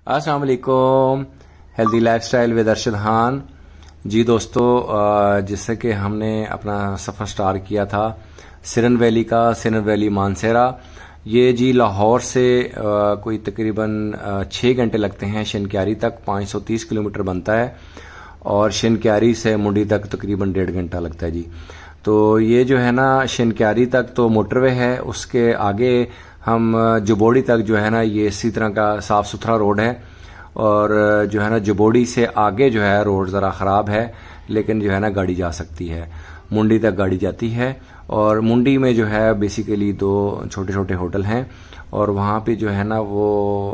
अस्सलाम वालेकुम। Healthy lifestyle with Arshad Khan. जी दोस्तों, जिससे कि हमने अपना सफ़र स्टार्ट किया था सिरन वैली का, सिरन वैली मानसेरा। ये जी लाहौर से कोई तकरीबन 6 घंटे लगते हैं शनक्यारी तक, 530 किलोमीटर बनता है, और शनक्यारी से मुंडी तक तकरीबन 1.5 घंटा लगता है जी। तो ये जो है ना शनक्यारी तक तो मोटरवे है, उसके आगे हम जबोड़ी तक जो है ना ये इसी तरह का साफ़ सुथरा रोड है, और जो है ना जबोड़ी से आगे जो है रोड ज़रा ख़राब है, लेकिन जो है ना गाड़ी जा सकती है, मुंडी तक गाड़ी जाती है। और मुंडी में जो है बेसिकली 2 छोटे छोटे होटल हैं, और वहाँ पे जो है ना वो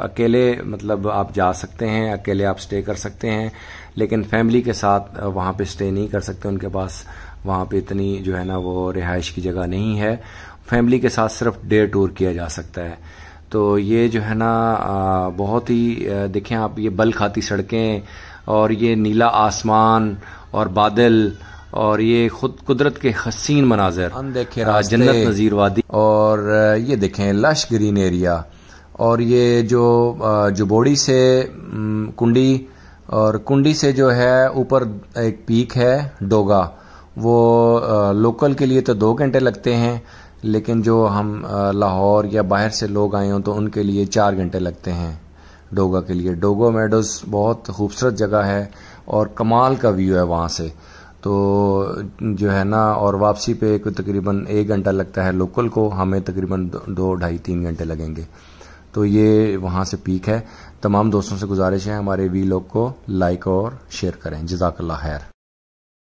अकेले मतलब आप जा सकते हैं, अकेले आप स्टे कर सकते हैं, लेकिन फैमिली के साथ वहाँ पे स्टे नहीं कर सकते, उनके पास वहाँ पे इतनी जो है ना वो रिहाइश की जगह नहीं है। फैमिली के साथ सिर्फ डे टूर किया जा सकता है। तो ये जो है ना बहुत ही देखें आप, ये बल खाती सड़कें और ये नीला आसमान और बादल और ये खुद कुदरत के हसीन मनाजिर, देखें जन्नत नज़ीर वादी, और ये देखें लश ग्रीन एरिया। और ये जो जबोड़ी से कुंडी, और कुंडी से जो है ऊपर एक पीक है डोगा, वो लोकल के लिए तो 2 घंटे लगते हैं, लेकिन जो हम लाहौर या बाहर से लोग आए हों तो उनके लिए 4 घंटे लगते हैं डोगा के लिए। डोगो मेडोज बहुत खूबसूरत जगह है और कमाल का व्यू है वहाँ से। तो जो है ना, और वापसी पे तकरीबन 1 घंटा लगता है लोकल को, हमें तकरीबन 2, 2.5, 3 घंटे लगेंगे। तो ये वहाँ से पीक है। तमाम दोस्तों से गुजारिश है हमारे वीलॉग को लाइक और शेयर करें। जज़ाकल्लाह खैर।